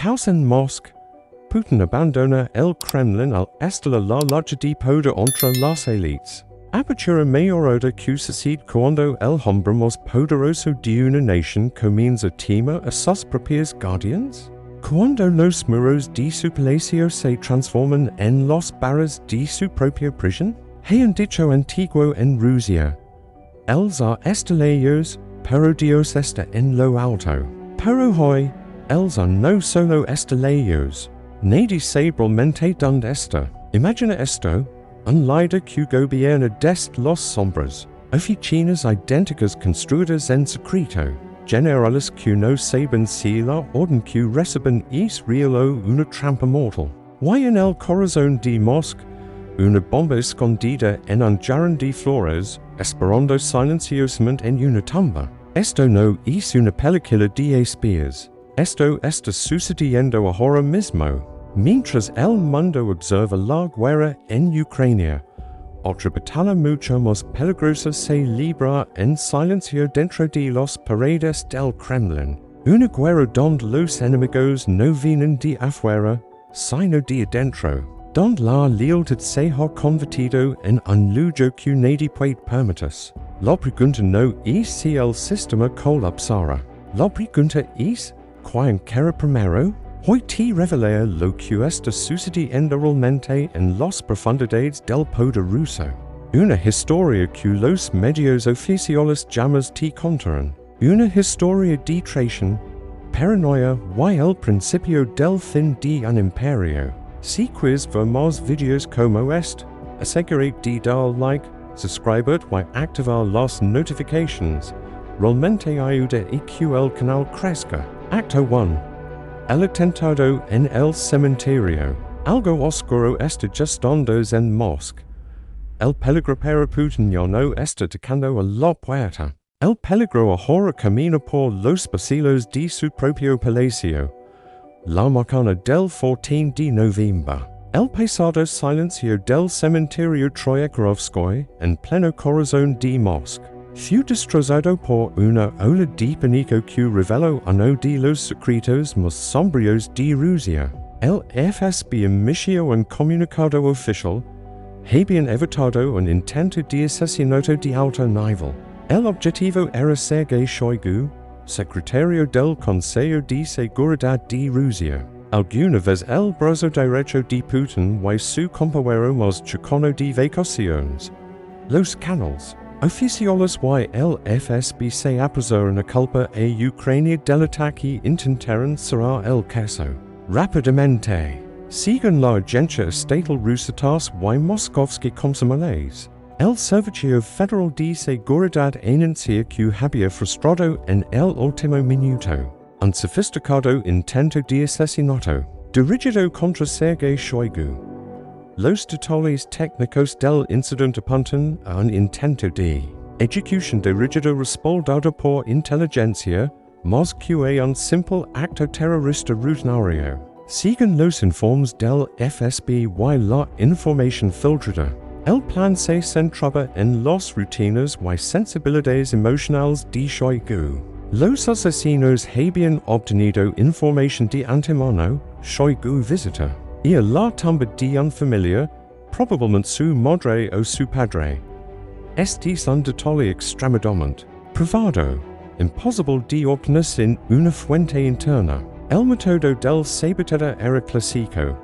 Caos en Moscú. Putin abandona el Kremlin al estalla la lucha de poder entre las élites. Apertura mayorada que sucede cuando el hombre más poderoso de una nación comienza a temer a sus propios guardians? Cuando los muros de su palacio se transforman en los barras de su propia prisión? Hay un dicho antiguo en Rusia. El zar estallar, pero Dios está en lo alto. Pero hoy, el zar no solo estallar. Nadie sabe realmente donde está. Imagina esto, un líder que gobierna desde las sombras, oficinas idénticas construidas en secreto, generales que no saben si la orden que reciben es real o una trampa mortal. Y en el corazón de Moscú, una bomba escondida en un jarrón de flores, esperando silenciosamente en una tumba. Esto no es una película de espías. Esto está sucediendo ahora mismo. Mientras el mundo observa la guerra en Ucrania, otra batalla mucho más peligrosa se libra en silencio dentro de las paredes del Kremlin. Una guerra donde los enemigos no vienen de afuera, sino de adentro. Donde la lealtad se ha convertido en un lujo que nadie puede permitir. La pregunta no es si el sistema colapsará. La pregunta es, ¿quién queda primero? Hoy te revelaré lo que está sucediendo realmente en las profundidades del poder ruso. Una historia que los medios oficiales llaman te contarán. Una historia de traición, paranoia y el principio del fin de un imperio. Si quieres ver más videos como este, asegúrate de dar like, suscribir y activar las notifications. Realmente ayuda a que el canal crezca. Acto 1. El atentado en el cementerio. Algo oscuro está gestando en Moscú. El peligro para Putin ya no está tocando a la puerta. El peligro ahora camina por los pasillos de su propio palacio. La mañana del 14 de noviembre. El pesado silencio del cementerio Troyekurovskoy en pleno corazón de Moscú fue destrozado por una ola de pánico que reveló uno de los secretos más sombríos de Rusia. El FSB emitió un comunicado oficial, habían evitado un intento de asesinato de alto nivel. El objetivo era Sergei Shoigu, secretario del Consejo de Seguridad de Rusia. Alguna vez el brazo derecho de Putin y su compañero más cercano de vacaciones. Los canales oficiales y el FSB se apresaron a culpa a Ucrania del ataque intentaron cerrar el caso. Rápidamente, según la agencia estatal rusa TASS y moscovsky komsomolets, el Servicio Federal de Seguridad anuncia que había frustrado en el último minuto un sofisticado intento de asesinato dirigido contra Sergei Shoigu. Los detalles técnicos del incidente apuntan a un intento de ejecución dirigido respaldado por inteligencia, más que a un simple acto terrorista rutinario. Según los informes del FSB y la información filtrada, el plan se centraba en las rutinas y sensibilidades emocionales de Shoigu. Los asesinos habían obtenido información de antemano. Shoigu visita y a la tumba de un familiar, probablemente su madre o su padre. Este es un detalle extremadamente privado, imposible de obtener sin una fuente interna. El método del sabotaje era clásico,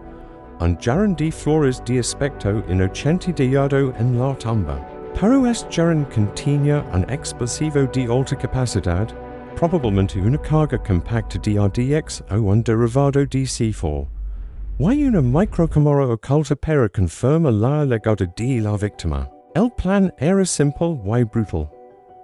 un jarrón de flores de aspecto inocentillado en la tumba. Pero este jarrón contenía un explosivo de alta capacidad, probablemente una carga compacta de RDX o un derivado de C4. Y una microcámara oculta para confirmar la legada de la víctima. El plan era simple y brutal.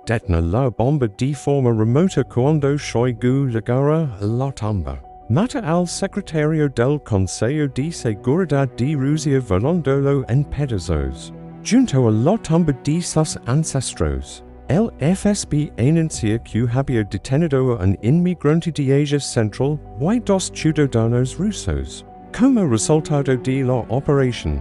Detonar la bomba de forma remota cuando Shoigu llegara a la tumba. Mata al secretario del Consejo de Seguridad de Rusia volándolo en pedazos. Junto a la tumba de sus ancestros. El FSB anuncia que había detenido a un inmigrante de Asia Central y dos ciudadanos rusos. Como resultado de la operación,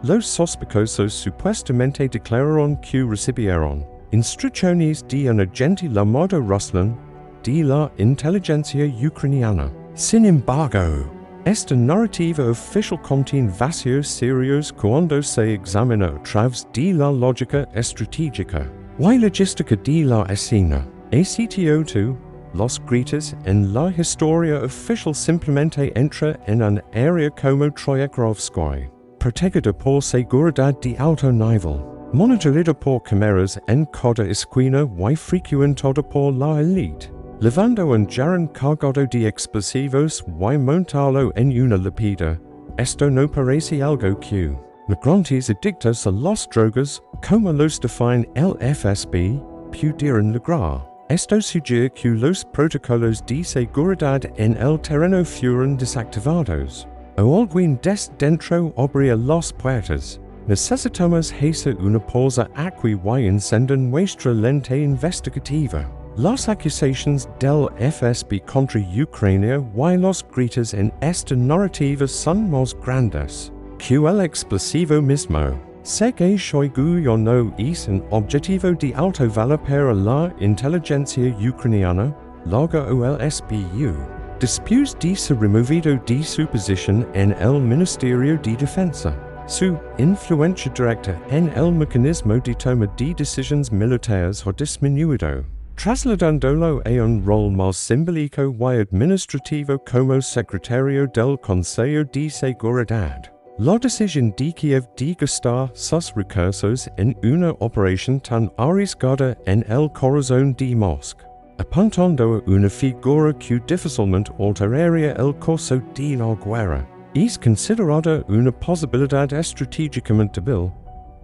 los sospechosos supuestamente declararon que recibieron instrucciones de un agente llamado Ruslan de la inteligencia ucraniana. Sin embargo, esta narrativa oficial contiene vacíos serios cuando se examina a través de la lógica estratégica y logística de la escena. ACTO2, los gritos en la historia oficial simplemente entra en un área como Troyekrovskoy, protegida por seguridad de alto nivel, monitoreada por cámaras en cada esquina y frecuentada por la élite, levando un jarrón cargado de explosivos y montarlo en una lápida. Esto no parece algo que migrantes adictos a las drogas, como los define el FSB, pudieran lograr. Esto sugiere que los protocolos de seguridad en el terreno fueron desactivados, o alguien desde dentro abría las puertas. Necesitamos hacer una pausa aquí y encender nuestra lente investigativa. Las acusaciones del FSB contra Ucrania y los gritos en esta narrativa son más grandes que el explosivo mismo. Sé que Shoigu no es un objetivo de alto valor para la inteligencia ucraniana, larga o el SBU. Después de ser removido de su posición en el Ministerio de Defensa, su influencia directa en el mecanismo de toma de decisiones militares ha disminuido, trasladándolo a un rol más simbólico y administrativo como secretario del Consejo de Seguridad. La decisión de Kiev de gastar sus recursos en una operación tan arriesgada en el corazón de Moscú, apuntando a una figura que difícilmente alteraría el curso de la guerra, es considerada una posibilidad estratégicamente débil.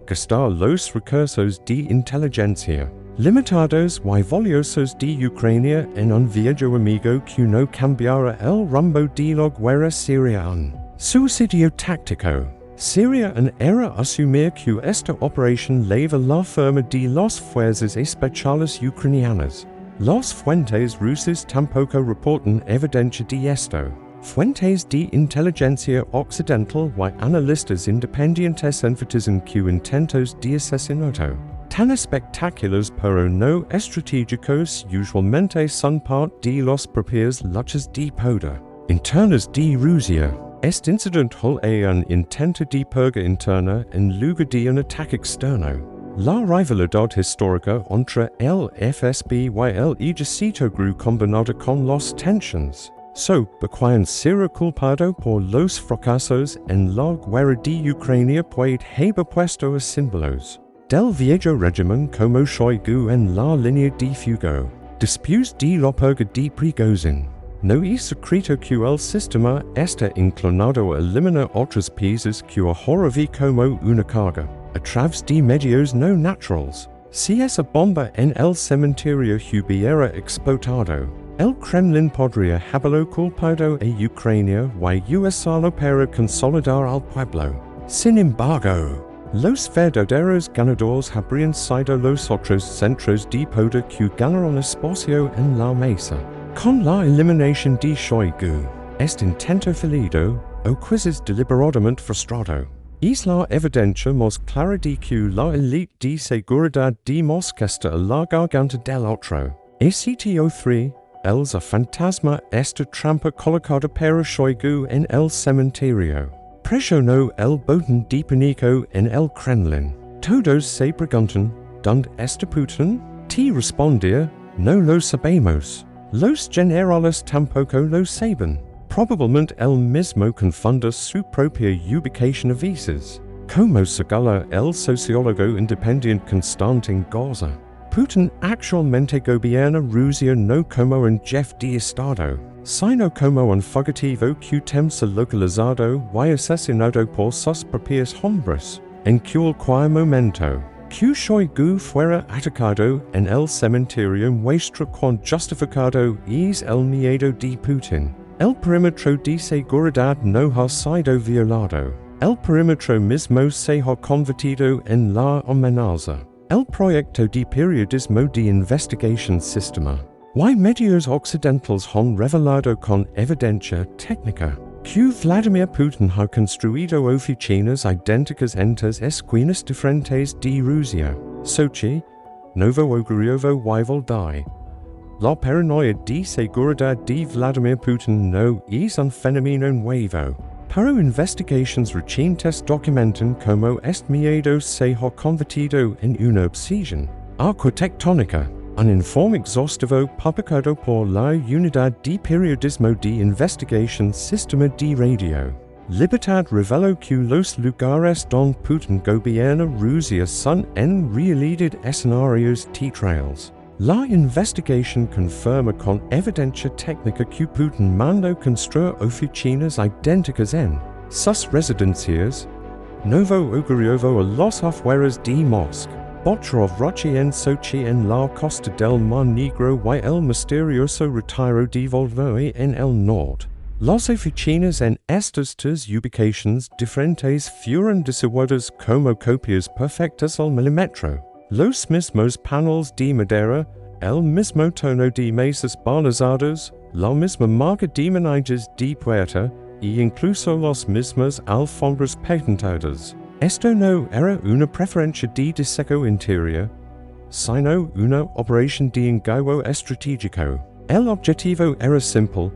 Gastar los recursos de inteligencia limitados y valiosos de Ucrania en un viejo amigo que no cambiará el rumbo de la guerra sería un suicidio táctico. Sería un error asumir que esta operación leva la firma de las fuerzas especiales ucranianas. Las fuentes rusas tampoco reportan evidencia de esto. Fuentes de inteligencia occidental y analistas independientes enfatizan que intentos de asesinato tan espectaculares pero no estratégicos usualmente son parte de las propias luchas de poder internas de Rusia. Este incidente es un intento de purga interna en lugar de un ataque externo. La rivalidad histórica entre el FSB y el ejército grew combinada con las tensiones. Quien será culpado por los fracasos en la guerra de Ucrania puede haber puesto a símbolos del viejo régimen como Shoigu en la línea de fuga. Después de la purga de Prigozhin, no es secreto que el sistema está inclinado a eliminar otros países que ahora ve como una carga, a través de medios no naturales. Si esa bomba en el cementerio hubiera explotado, el Kremlin podría haberlo culpado a Ucrania y usarlo para consolidar al pueblo. Sin embargo, los verdaderos ganadores habrían sido los otros centros de poder que ganaron espacio en la mesa. Con la eliminación de Shoigu, este intento fallido, o quizás deliberadamente frustrado, es la evidencia más clara de que la élite de seguridad de Moscú está a la garganta del otro. ACTO3, el fantasma esta trampa colocada para Shoigu en el cementerio. Presionó el botón de pánico en el Kremlin. Todos se preguntan, ¿dónde está Putin? T respondía, no lo sabemos. Los generales tampoco lo saben. Probablemente él mismo confunda su propia ubicación a veces. Como señala el sociólogo independiente Konstantin Gaza, Putin actualmente gobierna Rusia no como un jefe de Estado, sino como un fugitivo que se localizado y asesinado por sus propios hombres, en cualquier momento. Que Shoigu fuera atacado en el cementerio muestra cuán justificado es el miedo de Putin. El perímetro de seguridad no ha sido violado. El perímetro mismo se ha convertido en la amenaza. El proyecto de periodismo de investigación sistema y medios occidentales han revelado con evidencia técnica que Vladimir Putin ha construido oficinas idénticas en las esquinas diferentes de Rusia, Sochi, Novoogaryovo y Valdai, La paranoia de seguridad de Vladimir Putin no es un fenómeno nuevo. Pero investigaciones recientes documentan cómo este miedo se ha convertido en una obsesión arquitectónica. Un informe exhaustivo publicado por la Unidad de Periodismo de Investigación Sistema de Radio. Libertad reveló que los lugares donde Putin gobierna Rusia son en realidad escenarios teatrales. La investigación confirma con evidencia técnica que Putin mandó construir oficinas idénticas en sus residencias, Novo Ogoriovo a los afueras de Moscú. Bochrov Rochi en Sochi en la costa del Mar Negro y el misterioso retiro de Volvo en el norte. Las oficinas en estas tres ubicaciones diferentes fueron diseñadas como copias perfectas al milímetro. Los mismos paneles de madera, el mismo tono de mesas barnizadas, la misma marca de manillas de puerta, e incluso las mismas alfombras patentadas. Esto no era una preferencia de diseño interior, sino una operación de engaño estratégico. El objetivo era simple,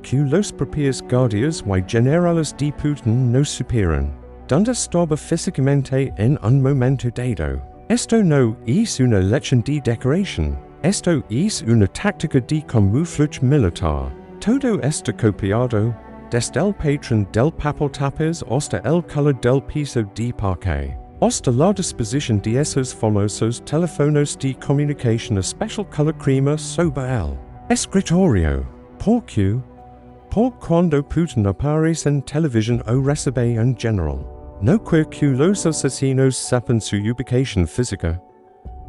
que los propios guardias y generales de Putin no supieran dónde estaba físicamente en un momento dado. Esto no es una lección de decoración, esto es una táctica de camuflaje militar. Todo está copiado, desde el patrón del papel tapiz hasta el color del piso de parquet, hasta la disposición de esos famosos teléfonos de comunicación especial color crema sobre el escritorio. Por cuando Putin aparece en televisión o recibe en general, no quiere que los asesinos sepan su ubicación física.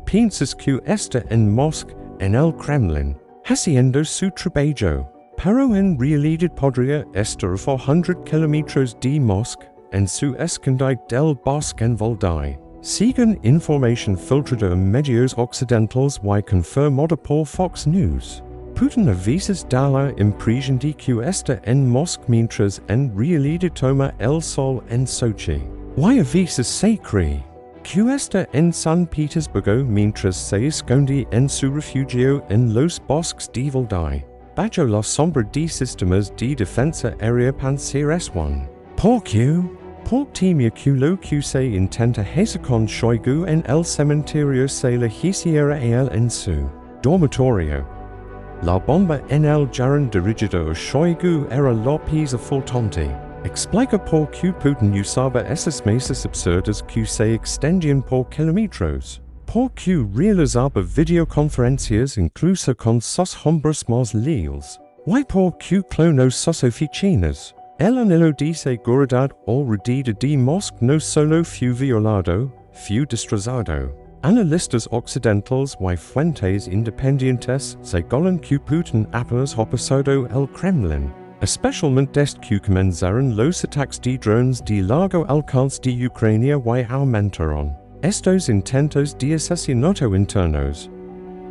Piensas que está en Moscú, en el Kremlin, haciendo su trabajo. Pero en realidad podría estar a 400 kilómetros de Moscú, en su escondite del bosque en Valdai. Según información filtrada en medios occidentales y confirmada por Fox News, Putin avisas da la impresión de que está en Moscú mientras en realidad toma el sol en Sochi. Y avisas se cree que está en San Petersburgo mientras se esconde en su refugio en los bosques de Valdai, bajo la sombra de sistemas de defensa aérea Panzer S1. Por temor que lo que se intenta hacer con Shoigu en el cementerio se le hiciera a él en su dormitorio. La bomba en el jarrón dirigida a Shoigu era la pieza flotante. Explica por qué Putin usaba esas mesas absurdas que se extendían por kilómetros. Por qué realizaba videoconferencias incluso con sus hombres más leales. Y por qué clonó sus oficinas. El anhelo de seguridad alrededor de Moscú no solo fue violado, fue destrozado. Analistas occidentales y fuentes independientes señalan que Putin apenas ha pasado el Kremlin, especialmente desde que comenzaron los ataques de drones de largo alcance de Ucrania y aumentaron estos intentos de asesinato internos.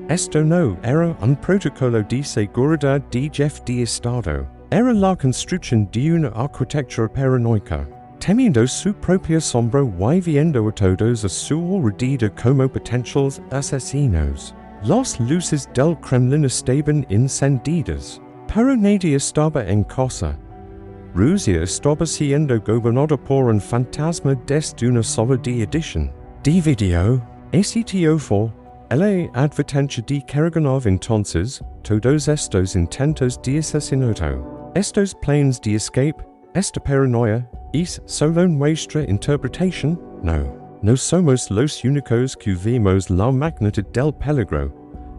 Esto no era un protocolo de seguridad de jefe de Estado, era la construcción de una arquitectura paranoica. Temiendo su propia sombra y viendo a todos a su alrededor como potenciales asesinos. Las luces del Kremlin estaban encendidas, pero nadie estaba en casa. Rusia estaba siendo gobernada por un fantasma desde una sola edición de video. ACTO for la advertencia de Karaganov entonces, todos estos intentos de asesinato, estos planes de escape, esta paranoia, ¿es solo nuestra interpretación? No somos los únicos que vemos la magnitud del peligro,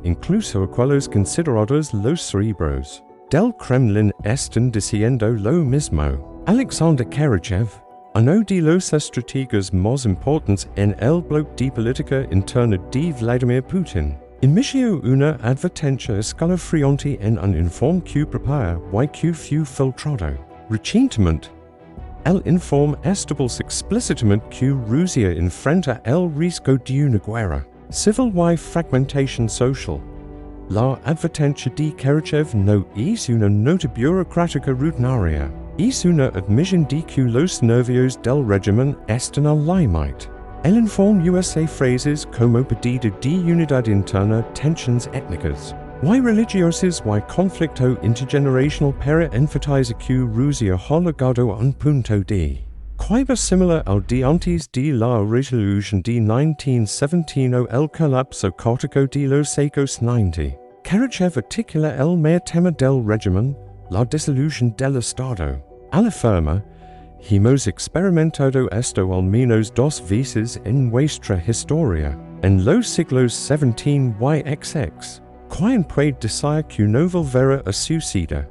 incluso aquellos considerados los cerebros del Kremlin están diciendo lo mismo. Alexander Karachev, uno de los estrategas más importantes en el bloque de política interna de Vladimir Putin, emitió una advertencia escalofriante en un informe que prepara y que fue filtrado recientemente. El informe establece explícitamente que Rusia enfrenta el riesgo de una guerra civil y fragmentación social. La advertencia de Karachev no es una nota burocrática rutinaria, es una admisión de que los nervios del régimen están al límite. El informe usa frases como pérdida de unidad interna, tensiones étnicas, Y religioses y conflicto intergenerational para enfatiza q Rusia hologado un punto de Quibus similar al de antes de la resolución de 1917 o el colapso caótico de los secos 90. Karachev articula el mayor tema del régimen, la disolución del Estado. Al afirma, hemos experimentado esto al menos dos veces en nuestra historia, en los siglos 17 y XX. Quien puede decir que no volverá a suceder.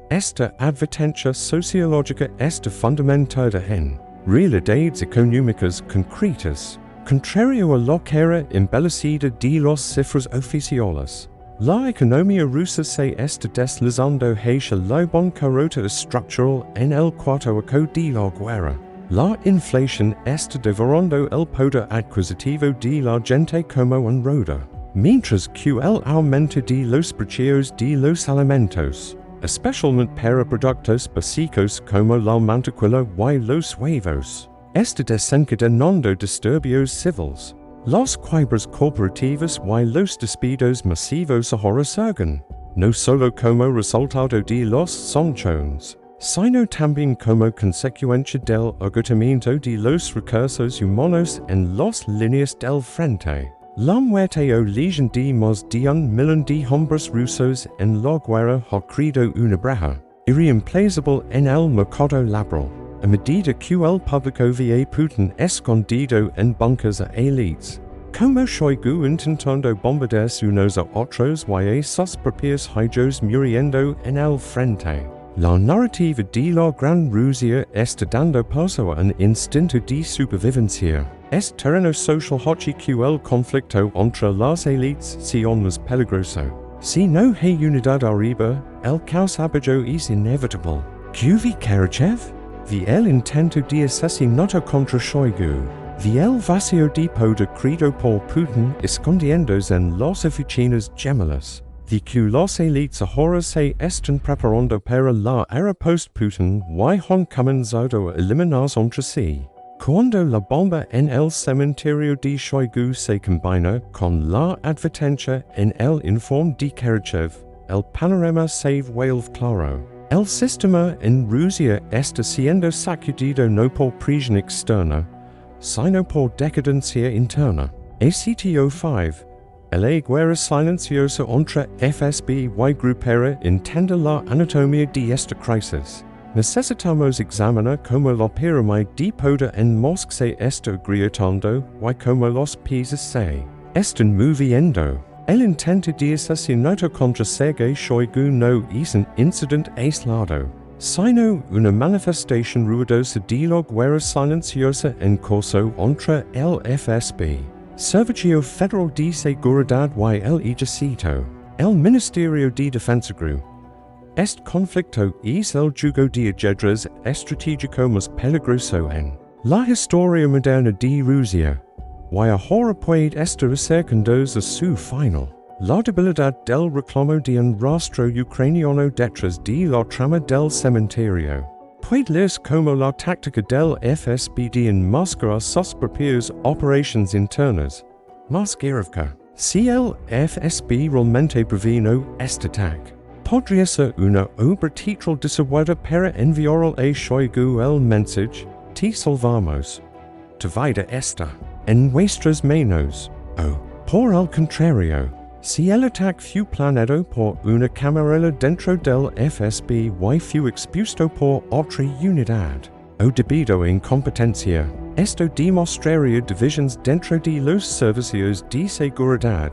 Esta advertencia sociológica está fundamentada en realidades económicas concretas, contrario a lo que era embellecida de las cifras oficiales. La economía rusa se está deslizando hacia la bancarrota estructural en el cuarto año de la guerra. La inflación está devorando el poder adquisitivo de la gente como un roda, mientras que el aumento de los precios de los alimentos, especialmente para productos básicos como la mantequilla y los huevos, está desencadenando disturbios civiles. Las quiebras corporativas y los despidos masivos ahora surgen, no solo como resultado de los sanciones, sino también como consecuencia del agotamiento de los recursos humanos en las líneas del frente. La muerte o lesión de más de 1 millón de hombres rusos en la guerra ha creado una brecha irreemplazable en el mercado laboral, a medida que el público ve Putin escondido en bunkers a élites, como Shoigu intentando bombardear unos a otros y sus propios hijos muriendo en el frente. La narrativa de la Gran Rusia está dando paso a un instinto de supervivencia. Es terreno social hochi que el conflicto entre las élites sea más peligroso. Si no hay unidad arriba, el caos abajo es inevitable. ¿Qv Karachev? Vi el intento de asesinato contra Shoigu. Vi el vacío de poder creado por Putin escondiéndose en las oficinas gemelas. Vi que las élites ahora se están preparando para la era post-Putin y han comenzado a eliminarse entre sí. Cuando la bomba en el cementerio de Shoigu se combina con la advertencia en el informe de Karachev, el panorama se vuelve claro. El sistema en Rusia está siendo sacudido no por presión externa, sino por decadencia interna. Sitio 5. La guerra silenciosa entre FSB y grupera entiende la anatomía de esta crisis. Necesitamos examinar cómo la pirámide de poder en Moscú se está agrietando y cómo los países se están moviendo. El intento de asesinato contra Sergei Shoigu no es un incidente aislado, sino una manifestación ruidosa de la guerra silenciosa en curso entre el FSB, Servicio Federal de Seguridad y el Ejército, el Ministerio de Defensa. Este conflicto es el juego de ajedrez estratégico más peligroso en la historia moderna de Rusia, y ahora puede estar acercándose a su final. La debilidad del reclamo de un rostro ucraniano detrás de la trama del cementerio puede leerse como la táctica del FSB de enmascarar sus propias operaciones internas. Más grave, si el FSB realmente previno este ataque, podría ser una obra teatral desaguada para enviar a Shoigu el mensaje, te salvamos. Tu vida está en nuestras manos. O, por el contrario, si el ataque fue planeado por una camarera dentro del FSB y fue expuesto por otra unidad, o debido a incompetencia, esto demostraría divisiones dentro de los servicios de seguridad.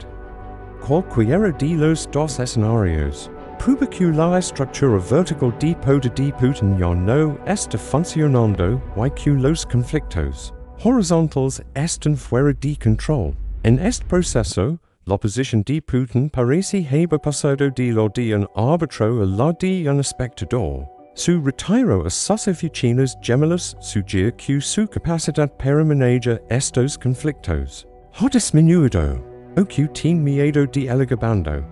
Cualquiera de los dos escenarios prueba que la estructura vertical de poder de Putin ya no está funcionando y que los conflictos horizontales están fuera de control. En este proceso, la posición de Putin parece haber pasado de la de un árbitro a la de un espectador. Su retiro a sus oficinas gemelas sugiere que su capacidad para manejar estos conflictos ha disminuido, o que tiene miedo de elagabando.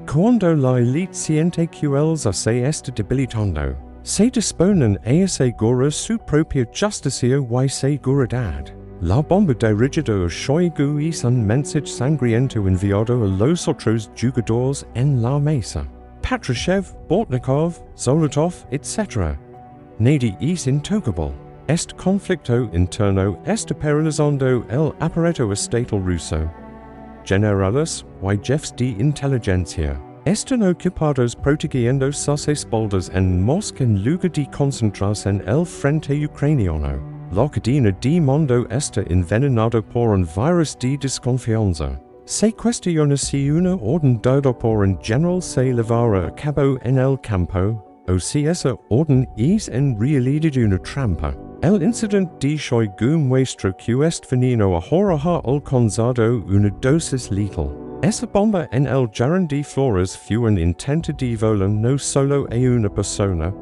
Cuando la élite siente que el se está debilitando, se disponen a asegurar su propia justicia y seguridad. La bomba dirigido a Shoigu y un mensaje sangriento enviado a los otros jugadores en la mesa. Patrushev, Bortnikov, Zolotov, etc. Nadie es intocable. Este conflicto interno está paralizando el aparato estatal ruso. Generales y jefes de inteligencia están ocupados protegiendo sus espaldas en Moscú en lugar de concentrarse en el frente ucraniano. La cadena de mundo está envenenada por un virus de desconfianza. Se cuestiona si una orden dada por en general se llevará a cabo en el campo, o si esa orden es en realidad una trampa. El incidente de Shoigu muestra que este veneno ahora ha alcanzado una dosis letal. Esa bomba en el jardín de flores fue un intento de volar no solo a una persona,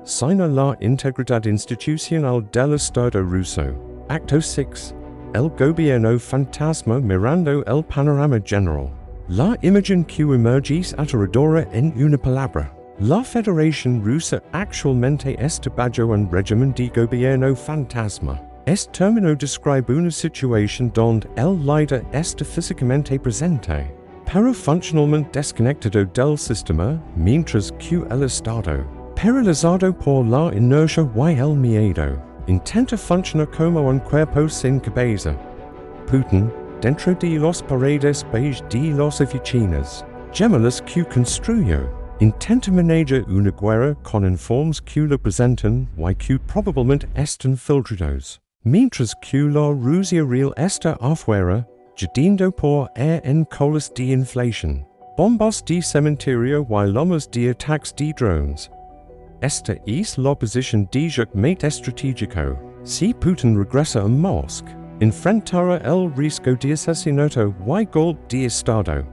sino la integridad institucional del Estado ruso. Acto 6. El gobierno fantasma mirando el panorama general. La imagen que emerge aterradora en una palabra. La Federación Rusa actualmente está bajo un régimen de gobierno fantasma. Este término describe una situación donde el líder está físicamente presente, pero funcionalmente desconectado del sistema, mientras que el Estado, paralizado por la inercia y el miedo, intenta funcionar como un cuerpo sin cabeza. Putin, dentro de las paredes beige de las oficinas, gemelas que construyó, intenta manejar una guerra con informes que lo presentan y que probablemente están filtrados, mientras que la Rusia real está afuera, yendo por en colas de inflación, bombas de cementerio y lomas de ataques de drones. Esta es la posición de checkmate estratégico. Si Putin regresa a Moscú, enfrentará el riesgo de asesinato y golpe de Estado.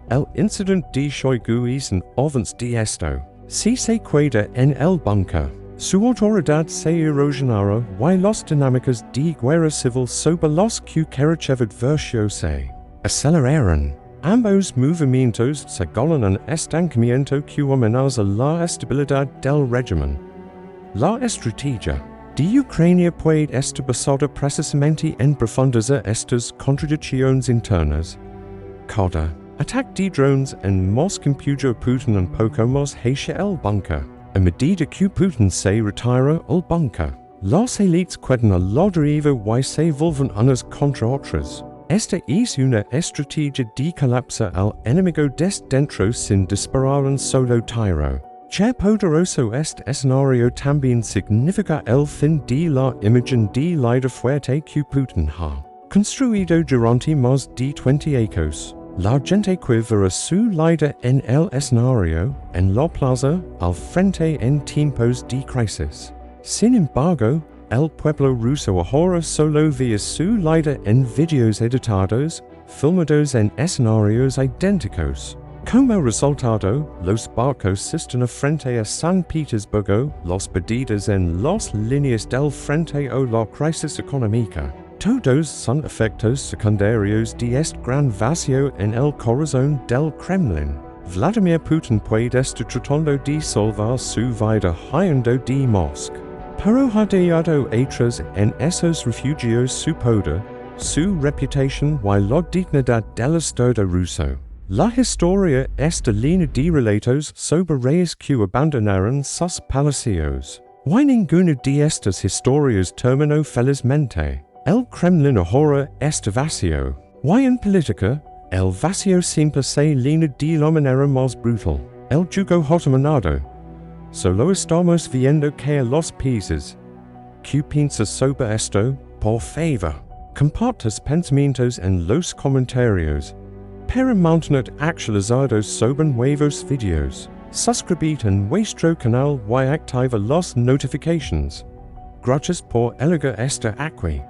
El incidente de Shoigu es un avance de esto. Si se queda en el bunker, su autoridad se erosionará y las dinámicas de guerra civil sobre los que Karachev advirtió se acelerarán. Ambos movimientos señalan un estancamiento que amenaza la estabilidad del régimen. La estrategia de Ucrania puede estar basada precisamente en profundizar estas contradicciones internas. Cada ataque de drones en Moscú impuso Putin un poco más hacia el bunker. A medida que Putin se retira al bunker, las élites quedan a la deriva y se vuelven unas contra otras. Esta es una estrategia de colapsar al enemigo desde dentro sin disparar un solo tiro. Che poderoso este escenario también significa el fin de la imagen de líder fuerte que Putin ha construido durante más de 20 años. La gente que verá su líder en el escenario, en la plaza, al frente en tiempos de crisis. Sin embargo, el pueblo ruso ahora solo ve a su líder en videos editados, filmados en escenarios idénticos. Como resultado, los barcos están frente a San Petersburgo, los perdidos en las líneas del frente o la crisis económica. Todos son efectos secundarios de este gran vacío en el corazón del Kremlin. Vladimir Putin puede estar tratando de salvar su vida huyendo de Moscú, pero ha dejado atrás en esos refugios su poder, su reputación y la dignidad del Estado ruso. La historia está llena de relatos sobre reyes que abandonaron sus palacios. Y ninguna de estas historias terminó felizmente. El Kremlin ahora está vacío. Y en política, el vacío siempre se llena de la manera más brutal. El yugo otomanado. Solo estamos viendo que a los países. ¿Qué piensas sobre esto? Por favor, compartas pensamientos en los comentarios. Para mantener actualizados sobre nuevos videos, suscribid en nuestro canal y activa las notifications. Gracias por elegir esta aquí.